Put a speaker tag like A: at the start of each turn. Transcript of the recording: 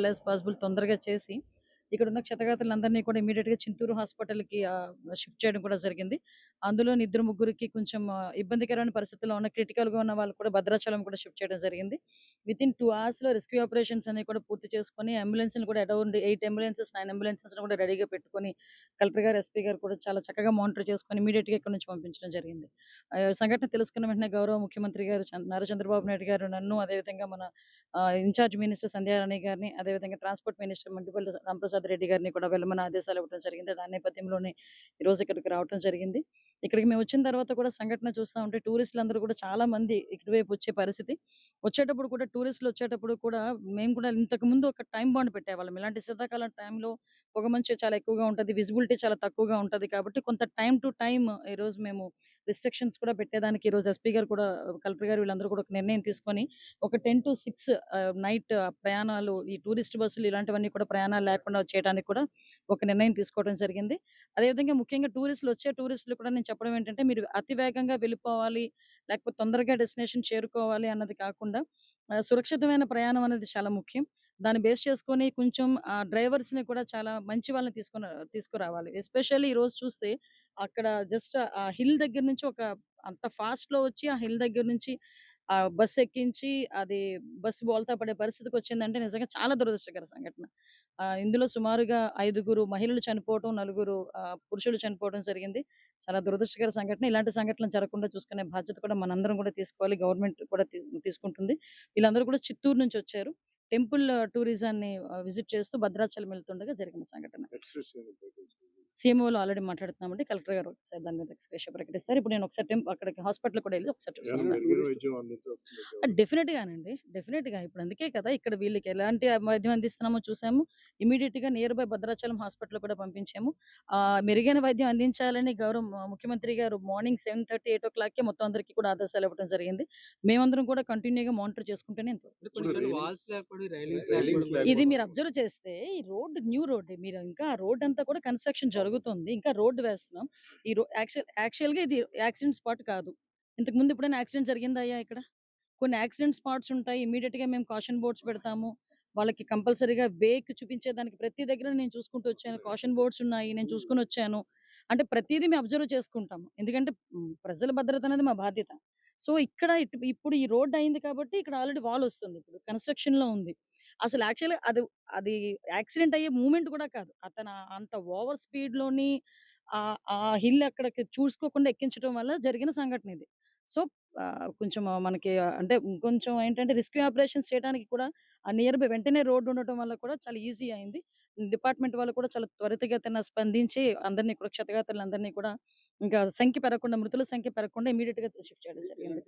A: As possible తొందరగా చేసి, ఇక్కడున్న క్షతగాత్రులందరినీ కూడా ఇమ్మీడియేట్‌గా చింతూరు హాస్పిటల్‌కి షిఫ్ట్ చేయడం కూడా జరిగింది. అందులోని ఇద్దరు, ముగ్గురికి కొంచెం ఇబ్బందికరమైన పరిస్థితుల్లో ఉన్న క్రిటికల్‌గా ఉన్న వాళ్ళు కూడా భద్రాచలం కూడా షిఫ్ట్ చేయడం జరిగింది. వితిన్ 2 అవర్స్‌లో రెస్క్యూ ఆపరేషన్స్ అన్ని కూడా పూర్తి చేసుకొని, అంబులెన్స్‌ని కూడా అరౌండ్ 8 అంబులెన్సెస్, 9 అంబులెన్సెస్‌ని కూడా రెడీగా పెట్టుకొని, కలెక్టర్ గారు, ఎస్పీ గారు కూడా చాలా చక్కగా మానిటర్ చేసుకొని ఇమ్మీడియేట్‌గా ఇక్కడి నుంచి పంపించడం జరిగింది. సంఘటన తెలుసుకున్న వెంటనే గౌరవ ముఖ్యమంత్రి గారు నారా చంద్రబాబు నాయుడు గారు నన్ను, అదేవిధంగా మన ఇన్‌చార్జ్ మినిస్టర్ సంధ్యారాణి గారిని, అదేవిధంగా ట్రాన్స్‌పోర్ట్ మినిస్టర్ మండిపల్లి రాంప్రసాద్ రెడ్డి గారిని కూడా వెళ్ళమని ఆదేశాలు ఇవ్వడం జరిగింది. దాని నేపథ్యంలోనే ఈరోజు ఇక్కడికి రావటం జరిగింది. ఇక్కడికి మేము వచ్చిన తర్వాత కూడా సంఘటన చూస్తా ఉంటే టూరిస్టులందరూ కూడా చాలా మంది ఇటువైపు వచ్చే పరిస్థితి. వచ్చేటప్పుడు కూడా టూరిస్టులు వచ్చేటప్పుడు కూడా మేము కూడా ఇంతకుముందు ఒక టైమ్ బాండ్ పెట్టేవాళ్ళం. ఇలాంటి శీతాకాలం టైంలో పొగమంచు చాలా ఎక్కువగా ఉంటది. విజిబిలిటీ చాలా తక్కువగా ఉంటది కాబట్టి కొంత టైమ్ టు టైమ్ ఈరోజు మేము రిస్ట్రిక్షన్స్ కూడా పెట్టేదానికి ఈరోజు ఎస్పీ గారు కూడా, కలెక్టర్ గారు వీళ్ళందరూ కూడా ఒక నిర్ణయం తీసుకొని ఒక 10-6 నైట్ ప్రయాణాలు, ఈ టూరిస్ట్ బస్సులు ఇలాంటివన్నీ కూడా ప్రయాణాలు లేకుండా చేయడానికి కూడా ఒక నిర్ణయం తీసుకోవడం జరిగింది. అదేవిధంగా ముఖ్యంగా టూరిస్టులు కూడా నేను చెప్పడం ఏంటంటే, మీరు అతి వేగంగా వెళ్ళిపోవాలి, లేకపోతే తొందరగా డెస్టినేషన్ చేరుకోవాలి అన్నది కాకుండా సురక్షితమైన ప్రయాణం అనేది చాలా ముఖ్యం. దాన్ని బేస్ చేసుకొని కొంచెం డ్రైవర్స్‌ని కూడా చాలా మంచి వాళ్ళని తీసుకురావాలి. ఎస్పెషల్లీ ఈరోజు చూస్తే అక్కడ జస్ట్ ఆ హిల్ దగ్గర నుంచి అంత ఫాస్ట్‌లో వచ్చి ఆ హిల్ దగ్గర నుంచి బస్ ఎక్కించి అది బస్సు బోల్తా పడే పరిస్థితికొచ్చిందంటే నిజంగా చాలా దురదృష్టకర సంఘటన. ఇందులో సుమారుగా 5గురు మహిళలు చనిపోవటం, నలుగురు పురుషులు చనిపోవడం జరిగింది. చాలా దురదృష్టకర సంఘటన. ఇలాంటి సంఘటనలు జరగకుండా చూసుకునే బాధ్యత కూడా మనందరం కూడా తీసుకోవాలి. గవర్నమెంట్ కూడా తీసుకుంటుంది. వీళ్ళందరూ కూడా చిత్తూరు నుంచొచ్చారు. టెంపుల్ టూరిజాన్ని విజిట్ చేస్తూ భద్రాచలం వెళ్తుండగా జరిగిన సంఘటన. సీఎంఓలో ఆల్రెడీ మాట్లాడుతున్నామండి. కలెక్టర్ గారు ఒకసారి దాని మీద ఎక్స్‌గ్రేషియా ప్రకటిస్తారు. ఇప్పుడు నేను ఒకసారి అక్కడికి హాస్పిటల్‌కి కూడా ఎళ్లి ఒకసారి చూసొస్తాను. డెఫినిట్‌గానండి. డెఫినిట్‌గా. ఇప్పుడు అందుకే కదా! ఇక్కడ వీళ్ళకి ఎలాంటి వైద్యం అందిస్తున్నామో చూసాము. ఇమ్మీడియేట్‌గా నియర్ బై భద్రాచలం హాస్పిటల్‌కి కూడా పంపించాము. మెరుగైన వైద్యం అందించాలని గౌరవ ముఖ్యమంత్రి గారు మార్నింగ్ 7:30, 8:00కే మొత్తం అందరికీ కూడా ఆదేశాలు ఇవ్వడం జరిగింది. మేమందరం కూడా కంటిన్యూ‌గా మానిటర్ చేసుకుంటూనే ఇంతవరకు
B: కొన్ని సార్లు వాల్స్ లేకపోవడం, రైలింగ్స్
A: ఇది
B: లేకపోవడం కూడా
A: మీరు అబ్జర్వ్ చేస్తే ఈ న్యూ రోడ్, మీరు ఇంకా రోడ్ అంతా కూడా కన్‌స్ట్రక్షన్ జరుగుతుంది. ఇంకా రోడ్ వేస్తున్నాం. ఈ రో యాక్చువల్‌గా ఇది యాక్సిడెంట్ స్పాట్ కాదు. ఇంతకు ముందు ఎప్పుడైనా యాక్సిడెంట్ జరిగిందయ్యా ఇక్కడ? కొన్ని యాక్సిడెంట్ స్పాట్స్ ఉంటాయి. ఇమ్మీడియేట్‌గా మేము కాషన్ బోర్డ్స్ పెడతాము. వాళ్ళకి కంపల్సరీగా వేకి చూపించేదానికి ప్రతి దగ్గర నేను చూసుకుంటూ వచ్చాను. కాషన్ బోర్డ్స్ ఉన్నాయి. నేను చూసుకొనొచ్చాను. అంటే ప్రతీదీ మేము అబ్జర్వ్ చేసుకుంటాము. ఎందుకంటే ప్రజల భద్రత అనేది మా బాధ్యత. సో, ఇక్కడ ఇప్పుడు ఈ రోడ్ అయింది కాబట్టి ఇక్కడ ఆల్రెడీ వాల్ వస్తుంది. ఇప్పుడు కన్‌స్ట్రక్షన్‌లో ఉంది. అసలు యాక్చువల్‌గా అది యాక్సిడెంట్ అయ్యే మూవ్‌మెంట్ కూడా కాదు. అతను అంత ఓవర్ స్పీడ్‌లోని ఆ హిల్ అక్కడికి చూసుకోకుండా ఎక్కించడం వల్ల జరిగిన సంఘటన ఇది. సో, కొంచెం మనకి అంటే ఇంకొంచెం ఏంటంటే రెస్క్యూ ఆపరేషన్స్ చేయడానికి కూడా నియర్ బై వెంటనే రోడ్ ఉండటం వల్ల కూడా చాలా ఈజీ అయింది. డిపార్ట్‌మెంట్ వాళ్ళు కూడా చాలా త్వరితగతిన స్పందించి అందరిని కూడా, క్షతగాత్రులందరినీ కూడా ఇంకా మృతుల సంఖ్య పెరగకుండా ఇమ్మీడియేట్‌గా షిఫ్ట్ చేయడం జరిగింది.